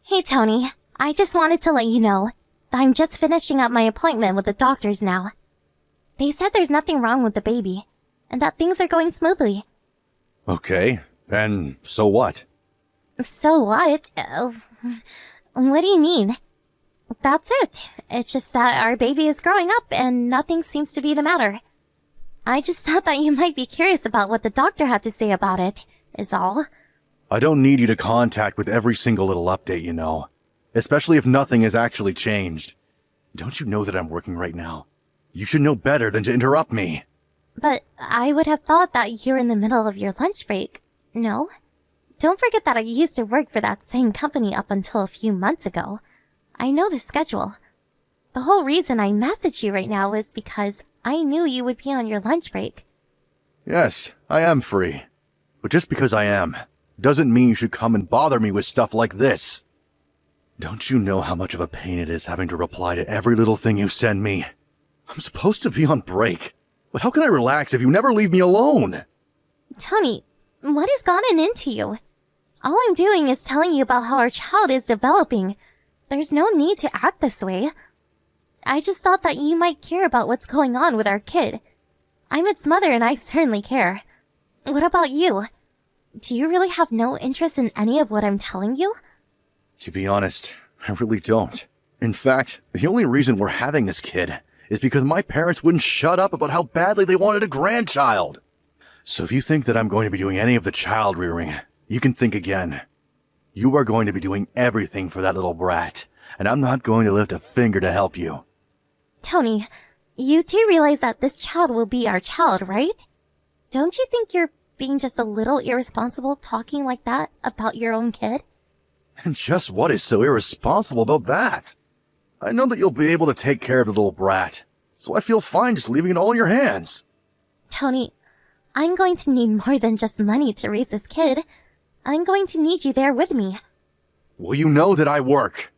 Hey Tony, I just wanted to let you know that I'm just finishing up my appointment with the doctors now. They said there's nothing wrong with the baby, and that things are going smoothly. Okay, and so what? So what? What do you mean? That's it. It's just that our baby is growing up and nothing seems to be the matter. I just thought that you might be curious about what the doctor had to say about it, is all. I don't need you to contact with every single little update, you know. Especially if nothing has actually changed. Don't you know that I'm working right now? You should know better than to interrupt me. But I would have thought that you're in the middle of your lunch break, no? Don't forget that I used to work for that same company up until a few months ago. I know the schedule. The whole reason I messaged you right now is because I knew you would be on your lunch break. Yes, I am free. But just because I am, doesn't mean you should come and bother me with stuff like this. Don't you know how much of a pain it is having to reply to every little thing you send me? I'm supposed to be on break, but how can I relax if you never leave me alone? Tony, what has gotten into you? All I'm doing is telling you about how our child is developing. There's no need to act this way. I just thought that you might care about what's going on with our kid. I'm its mother and I certainly care. What about you? Do you really have no interest in any of what I'm telling you? To be honest, I really don't. In fact, the only reason we're having this kid is because my parents wouldn't shut up about how badly they wanted a grandchild. So if you think that I'm going to be doing any of the child rearing, you can think again. You are going to be doing everything for that little brat, and I'm not going to lift a finger to help you. Tony, you do realize that this child will be our child, right? Don't you think you're being just a little irresponsible talking like that about your own kid? And just what is so irresponsible about that? I know that you'll be able to take care of the little brat, so I feel fine just leaving it all in your hands. Tony, I'm going to need more than just money to raise this kid. I'm going to need you there with me. Well, you know that I work.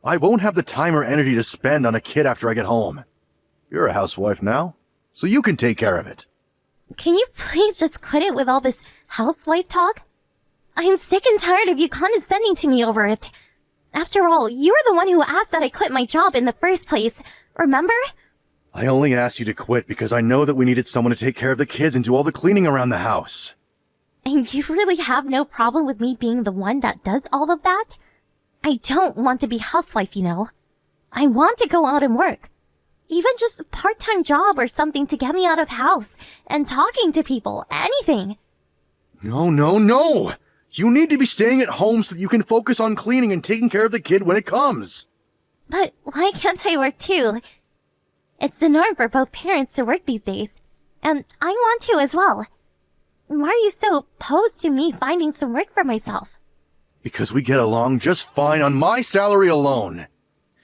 I won't have the time or energy to spend on a kid after I get home. You're a housewife now, so you can take care of it. Can you please just quit it with all this housewife talk? I'm sick and tired of you condescending to me over it. After all, you were the one who asked that I quit my job in the first place, remember? I only asked you to quit because I know that we needed someone to take care of the kids and do all the cleaning around the house. And you really have no problem with me being the one that does all of that? I don't want to be housewife, you know. I want to go out and work. Even just a part-time job or something to get me out of the house and talking to people, anything. No. You need to be staying at home so that you can focus on cleaning and taking care of the kid when it comes. But why can't I work too? It's the norm for both parents to work these days, and I want to as well. Why are you so opposed to me finding some work for myself? Because we get along just fine on my salary alone.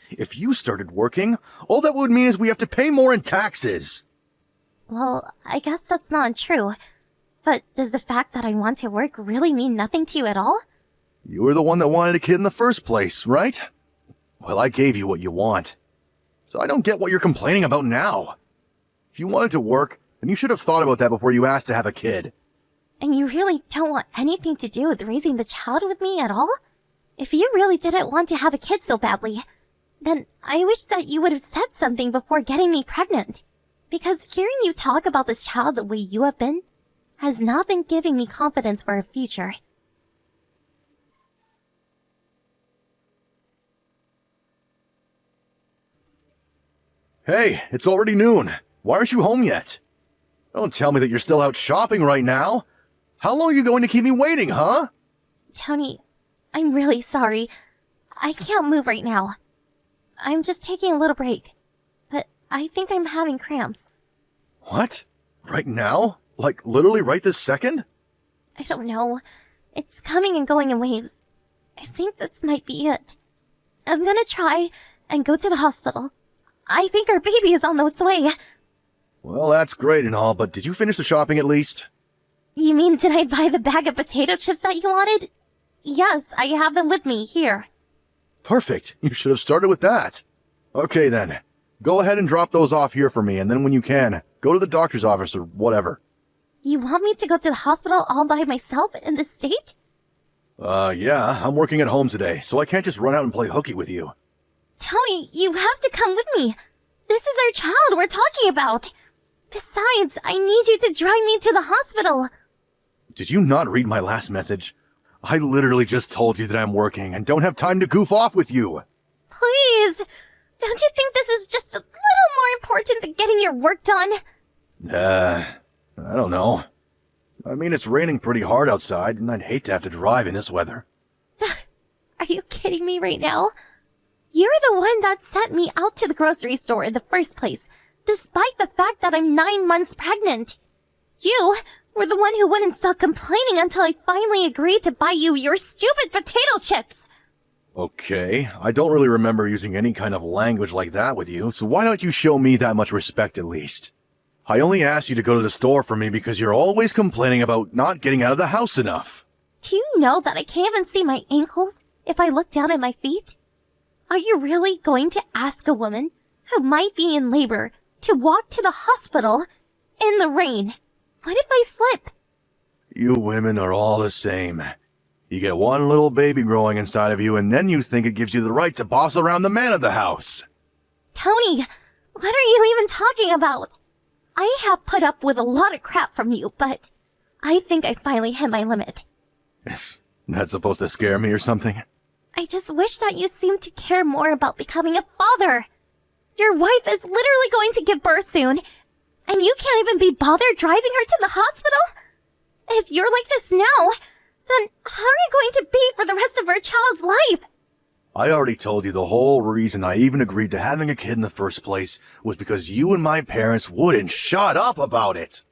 If you started working, all that would mean is we have to pay more in taxes. Well, I guess that's not true. But does the fact that I want to work really mean nothing to you at all? You were the one that wanted a kid in the first place, right? Well, I gave you what you want. So I don't get what you're complaining about now. If you wanted to work, then you should have thought about that before you asked to have a kid. And you really don't want anything to do with raising the child with me at all? If you really didn't want to have a kid so badly, then I wish that you would have said something before getting me pregnant. Because hearing you talk about this child the way you have been has not been giving me confidence for a future. Hey, it's already noon. Why aren't you home yet? Don't tell me that you're still out shopping right now. How long are you going to keep me waiting, huh? Tony, I'm really sorry. I can't move right now. I'm just taking a little break. But I think I'm having cramps. What? Right now? Like literally right this second? I don't know. It's coming and going in waves. I think this might be it. I'm gonna try and go to the hospital. I think our baby is on its way. Well, that's great and all, but did you finish the shopping at least? You mean, did I buy the bag of potato chips that you wanted? Yes, I have them with me, here. Perfect. You should have started with that. Okay then. Go ahead and drop those off here for me, and then when you can, go to the doctor's office or whatever. You want me to go to the hospital all by myself in this state? Yeah, I'm working at home today, so I can't just run out and play hooky with you. Tony, you have to come with me. This is our child we're talking about. Besides, I need you to drive me to the hospital. Did you not read my last message? I literally just told you that I'm working and don't have time to goof off with you. Please, don't you think this is just a little more important than getting your work done? I don't know. I mean, it's raining pretty hard outside, and I'd hate to have to drive in this weather. Are you kidding me right now? You're the one that sent me out to the grocery store in the first place, despite the fact that I'm 9 months pregnant. You were the one who wouldn't stop complaining until I finally agreed to buy you your stupid potato chips. Okay, I don't really remember using any kind of language like that with you, so why don't you show me that much respect at least? I only asked you to go to the store for me because you're always complaining about not getting out of the house enough. Do you know that I can't even see my ankles if I look down at my feet? Are you really going to ask a woman who might be in labor to walk to the hospital in the rain? What if I slip? You women are all the same. You get one little baby growing inside of you, and then you think it gives you the right to boss around the man of the house. Tony, what are you even talking about? I have put up with a lot of crap from you, but I think I finally hit my limit. Is that supposed to scare me or something? I just wish that you seemed to care more about becoming a father. Your wife is literally going to give birth soon, and you can't even be bothered driving her to the hospital? If you're like this now, then how are you going to be for the rest of her child's life? I already told you the whole reason I even agreed to having a kid in the first place was because you and my parents wouldn't shut up about it.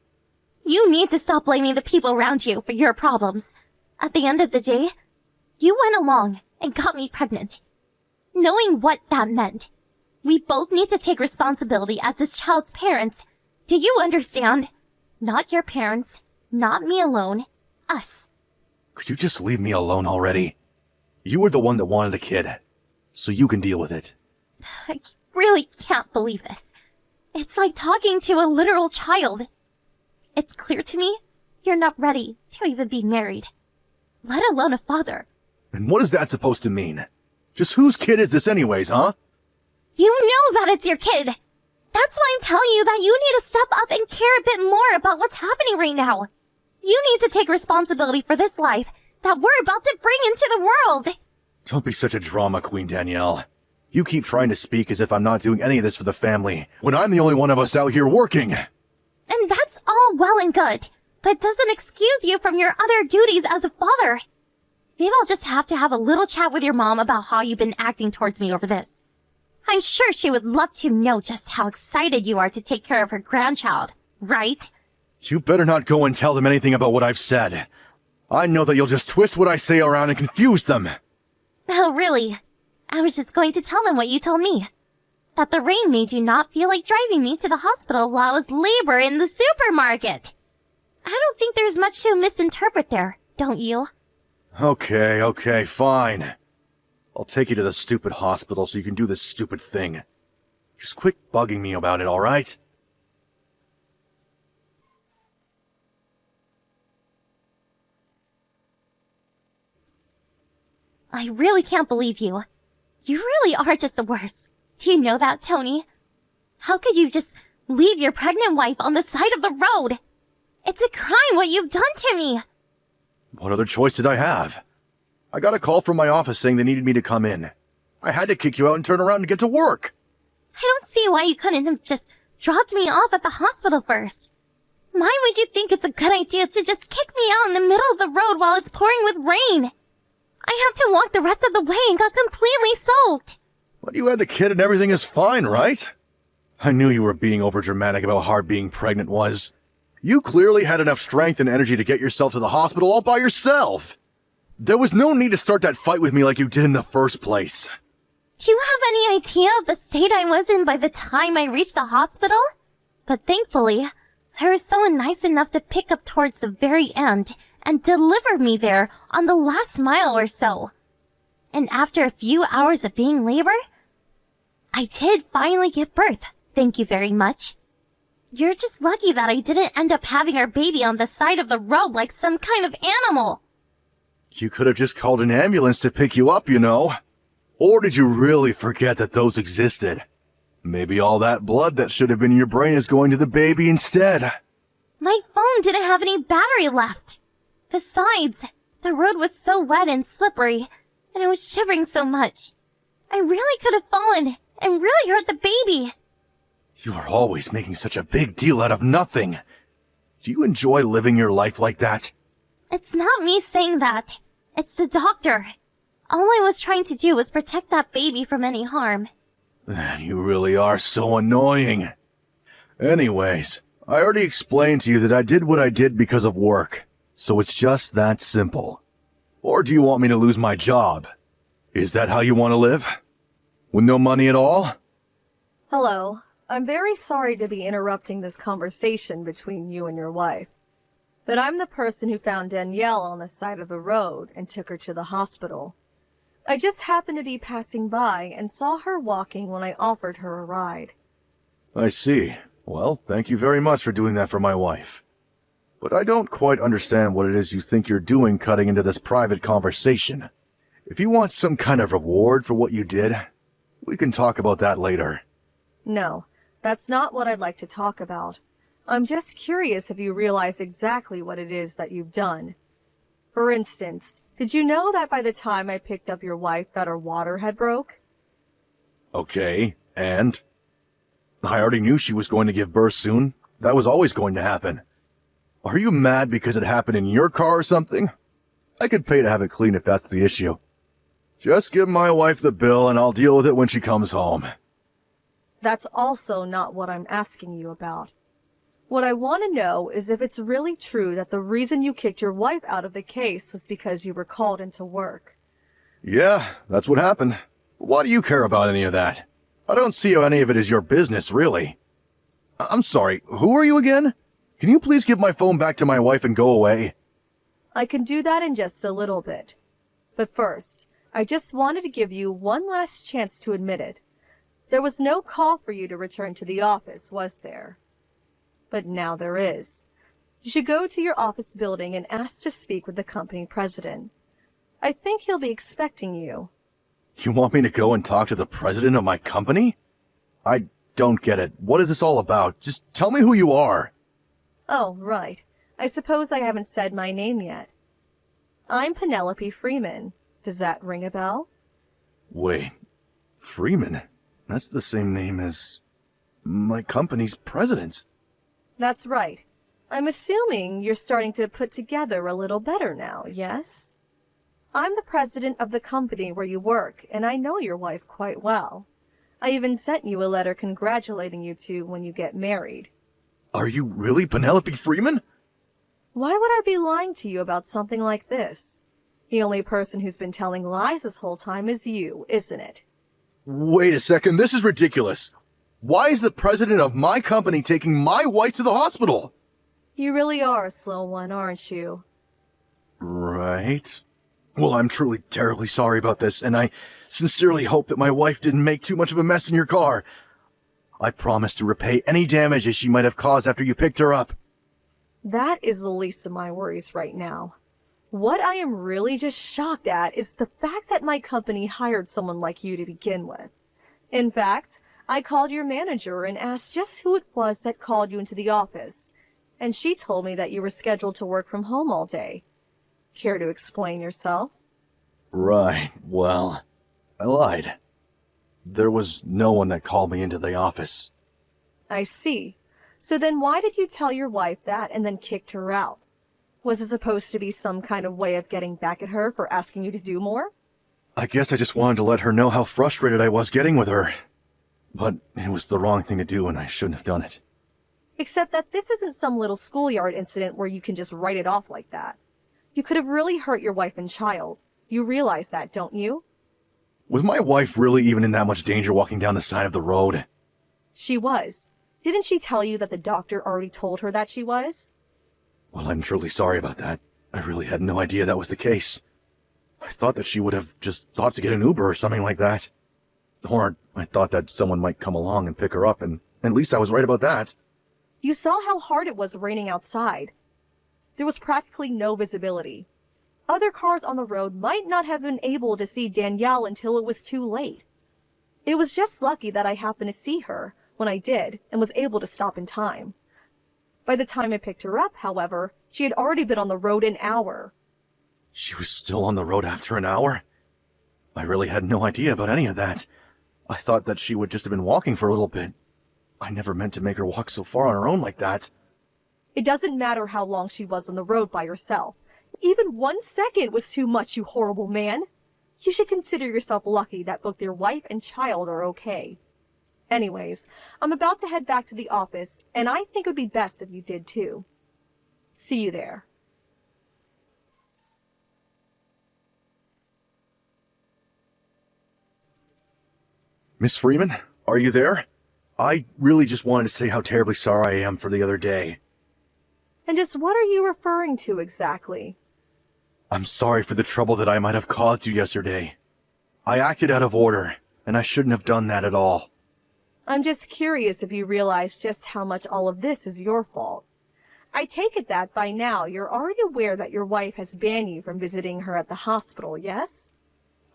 You need to stop blaming the people around you for your problems. At the end of the day, you went along and got me pregnant. Knowing what that meant, we both need to take responsibility as this child's parents. Do you understand? Not your parents, not me alone, us. Could you just leave me alone already? You were the one that wanted a kid, so you can deal with it. I really can't believe this. It's like talking to a literal child. It's clear to me you're not ready to even be married, let alone a father. And what is that supposed to mean? Just whose kid is this anyways, huh? You know that it's your kid. That's why I'm telling you that you need to step up and care a bit more about what's happening right now. You need to take responsibility for this life that we're about to bring into the world. Don't be such a drama queen, Danielle. You keep trying to speak as if I'm not doing any of this for the family, when I'm the only one of us out here working. And that's all well and good, but doesn't excuse you from your other duties as a father. Maybe I'll just have to have a little chat with your mom about how you've been acting towards me over this. I'm sure she would love to know just how excited you are to take care of her grandchild, right? You better not go and tell them anything about what I've said. I know that you'll just twist what I say around and confuse them. Oh, really? I was just going to tell them what you told me. That the rain made you not feel like driving me to the hospital while I was labor in the supermarket. I don't think there's much to misinterpret there, don't you? Okay, fine. I'll take you to the stupid hospital so you can do this stupid thing. Just quit bugging me about it, alright? I really can't believe you. You really are just the worst. Do you know that, Tony? How could you just leave your pregnant wife on the side of the road? It's a crime what you've done to me. What other choice did I have? I got a call from my office saying they needed me to come in. I had to kick you out and turn around and get to work. I don't see why you couldn't have just dropped me off at the hospital first. Why would you think it's a good idea to just kick me out in the middle of the road while it's pouring with rain? I had to walk the rest of the way and got completely soaked. But you had the kid and everything is fine, right? I knew you were being overdramatic about how hard being pregnant was. You clearly had enough strength and energy to get yourself to the hospital all by yourself. There was no need to start that fight with me like you did in the first place. Do you have any idea of the state I was in by the time I reached the hospital? But thankfully, there was someone nice enough to pick up towards the very end and deliver me there on the last mile or so. And after a few hours of being labor, I did finally give birth. Thank you very much. You're just lucky that I didn't end up having our baby on the side of the road like some kind of animal. You could have just called an ambulance to pick you up, you know. Or did you really forget that those existed? Maybe all that blood that should have been in your brain is going to the baby instead. My phone didn't have any battery left. Besides, the road was so wet and slippery, and I was shivering so much. I really could have fallen and really hurt the baby. You are always making such a big deal out of nothing. Do you enjoy living your life like that? It's not me saying that. It's the doctor. All I was trying to do was protect that baby from any harm. Man, you really are so annoying. Anyways, I already explained to you that I did what I did because of work, so it's just that simple. Or do you want me to lose my job? Is that how you want to live? With no money at all? Hello. I'm very sorry to be interrupting this conversation between you and your wife. But I'm the person who found Danielle on the side of the road and took her to the hospital. I just happened to be passing by and saw her walking when I offered her a ride. I see. Well, thank you very much for doing that for my wife. But I don't quite understand what it is you think you're doing cutting into this private conversation. If you want some kind of reward for what you did, we can talk about that later. No, that's not what I'd like to talk about. I'm just curious if you realize exactly what it is that you've done. For instance, did you know that by the time I picked up your wife that her water had broke? Okay, and? I already knew she was going to give birth soon. That was always going to happen. Are you mad because it happened in your car or something? I could pay to have it cleaned if that's the issue. Just give my wife the bill and I'll deal with it when she comes home. That's also not what I'm asking you about. What I want to know is if it's really true that the reason you kicked your wife out of the case was because you were called into work. Yeah, that's what happened. Why do you care about any of that? I don't see how any of it is your business, really. I'm sorry, who are you again? Can you please give my phone back to my wife and go away? I can do that in just a little bit. But first, I just wanted to give you one last chance to admit it. There was no call for you to return to the office, was there? But now there is. You should go to your office building and ask to speak with the company president. I think he'll be expecting you. You want me to go and talk to the president of my company? I don't get it. What is this all about? Just tell me who you are. Oh, right. I suppose I haven't said my name yet. I'm Penelope Freeman. Does that ring a bell? Wait, Freeman? That's the same name as my company's president. That's right. I'm assuming you're starting to put together a little better now, yes? I'm the president of the company where you work, and I know your wife quite well. I even sent you a letter congratulating you two when you get married. Are you really Penelope Freeman? Why would I be lying to you about something like this? The only person who's been telling lies this whole time is you, isn't it? Wait a second, this is ridiculous. Why is the president of my company taking my wife to the hospital? You really are a slow one, aren't you? Right. Well, I'm truly terribly sorry about this, and I sincerely hope that my wife didn't make too much of a mess in your car. I promise to repay any damages she might have caused after you picked her up. That is the least of my worries right now. What I am really just shocked at is the fact that my company hired someone like you to begin with. In fact, I called your manager and asked just who it was that called you into the office, and she told me that you were scheduled to work from home all day. Care to explain yourself? Right, well, I lied. There was no one that called me into the office. I see. So then why did you tell your wife that and then kicked her out? Was it supposed to be some kind of way of getting back at her for asking you to do more? I guess I just wanted to let her know how frustrated I was getting with her. But it was the wrong thing to do and I shouldn't have done it. Except that this isn't some little schoolyard incident where you can just write it off like that. You could have really hurt your wife and child. You realize that, don't you? Was my wife really even in that much danger walking down the side of the road? She was. Didn't she tell you that the doctor already told her that she was? Well, I'm truly sorry about that. I really had no idea that was the case. I thought that she would have just thought to get an Uber or something like that. Or I thought that someone might come along and pick her up, and at least I was right about that. You saw how hard it was raining outside. There was practically no visibility. other cars on the road might not have been able to see Danielle until it was too late. It was just lucky that I happened to see her when I did and was able to stop in time. By the time I picked her up, however, she had already been on the road an hour. She was still on the road after an hour? I really had no idea about any of that. I thought that she would just have been walking for a little bit. I never meant to make her walk so far on her own like that. It doesn't matter how long she was on the road by herself. Even 1 second was too much, you horrible man. You should consider yourself lucky that both your wife and child are okay. Anyways, I'm about to head back to the office, and I think it would be best if you did too. See you there. Miss Freeman, are you there? I really just wanted to say how terribly sorry I am for the other day. And just what are you referring to exactly? I'm sorry for the trouble that I might have caused you yesterday. I acted out of order, and I shouldn't have done that at all. I'm just curious if you realize just how much all of this is your fault. I take it that by now you're already aware that your wife has banned you from visiting her at the hospital, yes?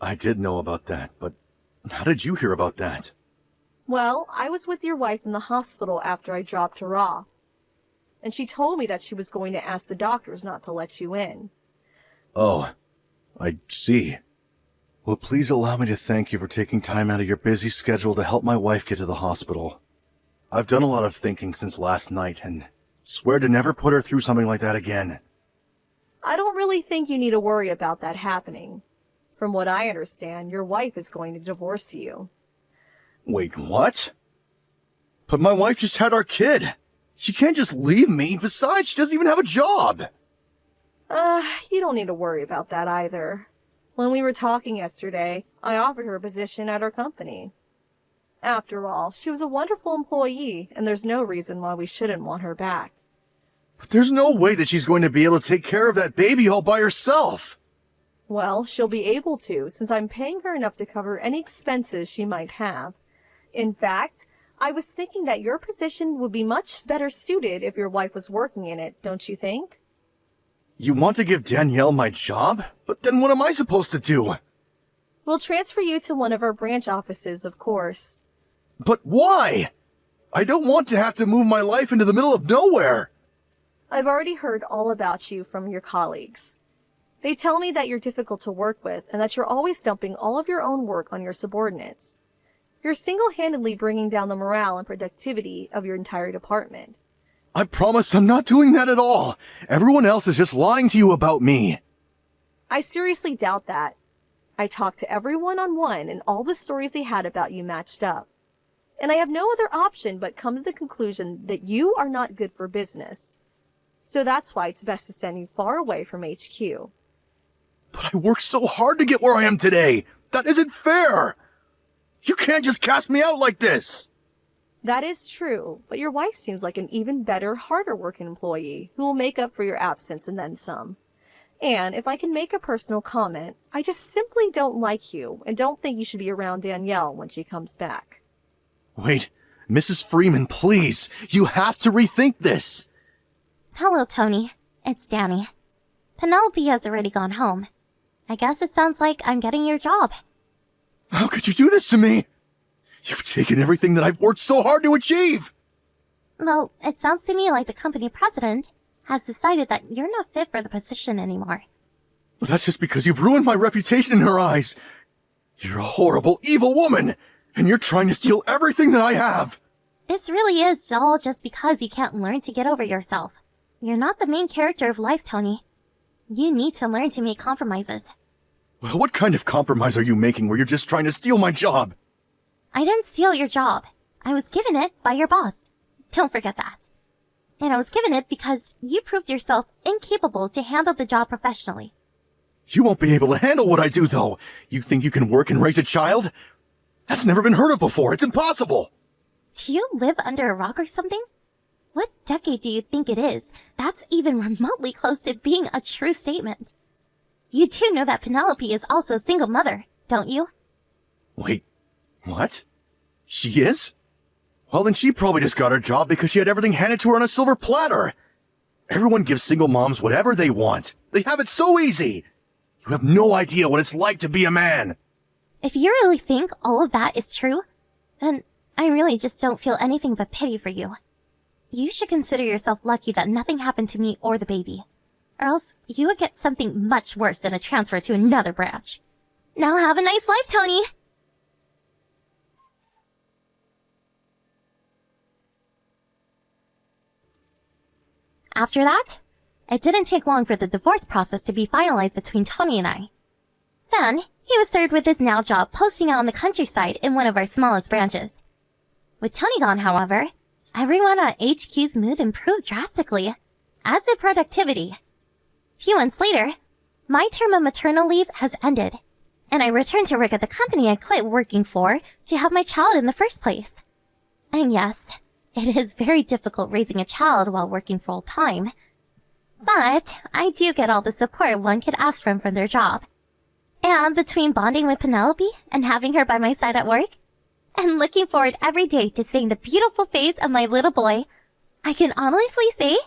I did know about that, but how did you hear about that? Well, I was with your wife in the hospital after I dropped her off, and she told me that she was going to ask the doctors not to let you in. Oh, I see. Well, please allow me to thank you for taking time out of your busy schedule to help my wife get to the hospital. I've done a lot of thinking since last night and swear to never put her through something like that again. I don't really think you need to worry about that happening. From what I understand, your wife is going to divorce you. Wait, what? But my wife just had our kid. She can't just leave me. Besides, she doesn't even have a job. You don't need to worry about that either. When we were talking yesterday, I offered her a position at our company. After all, she was a wonderful employee, and there's no reason why we shouldn't want her back. But there's no way that she's going to be able to take care of that baby all by herself. Well, she'll be able to, since I'm paying her enough to cover any expenses she might have. In fact, I was thinking that your position would be much better suited if your wife was working in it, don't you think? You want to give Danielle my job? But then what am I supposed to do? We'll transfer you to one of our branch offices, of course. But why? I don't want to have to move my life into the middle of nowhere. I've already heard all about you from your colleagues. They tell me that you're difficult to work with and that you're always dumping all of your own work on your subordinates. You're single-handedly bringing down the morale and productivity of your entire department. I promise I'm not doing that at all. Everyone else is just lying to you about me. I seriously doubt that. I talked to every one-on-one and all the stories they had about you matched up. And I have no other option but come to the conclusion that you are not good for business. So that's why it's best to send you far away from HQ. But I worked so hard to get where I am today. That isn't fair. You can't just cast me out like this. That is true, but your wife seems like an even better, harder working employee who will make up for your absence and then some. And if I can make a personal comment, I just simply don't like you and don't think you should be around Danielle when she comes back. Wait, Mrs. Freeman, please. You have to rethink this. Hello, Tony. It's Danny. Penelope has already gone home. I guess it sounds like I'm getting your job. How could you do this to me? You've taken everything that I've worked so hard to achieve. Well, it sounds to me like the company president has decided that you're not fit for the position anymore. Well, that's just because you've ruined my reputation in her eyes. You're a horrible, evil woman, and you're trying to steal everything that I have. This really is all just because you can't learn to get over yourself. You're not the main character of life, Tony. You need to learn to make compromises. Well, what kind of compromise are you making where you're just trying to steal my job? I didn't steal your job. I was given it by your boss. Don't forget that. And I was given it because you proved yourself incapable to handle the job professionally. You won't be able to handle what I do, though. You think you can work and raise a child? That's never been heard of before. It's impossible. Do you live under a rock or something? What decade do you think it is? That's even remotely close to being a true statement. You do know that Penelope is also a single mother, don't you? Wait, what? She is? Well, then she probably just got her job because she had everything handed to her on a silver platter. Everyone gives single moms whatever they want. They have it so easy. You have no idea what it's like to be a man. If you really think all of that is true, then I really just don't feel anything but pity for you. You should consider yourself lucky that nothing happened to me or the baby, or else you would get something much worse than a transfer to another branch. Now have a nice life, Tony! After that, it didn't take long for the divorce process to be finalized between Tony and I. Then, he was served with his now job posting out in the countryside in one of our smallest branches. With Tony gone, however, everyone at HQ's mood improved drastically, as did productivity. Few months later, my term of maternal leave has ended, and I returned to work at the company I quit working for to have my child in the first place. And yes, it is very difficult raising a child while working full-time. But I do get all the support one could ask from their job. And between bonding with Penelope and having her by my side at work, and looking forward every day to seeing the beautiful face of my little boy, I can honestly say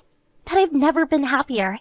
that I've never been happier.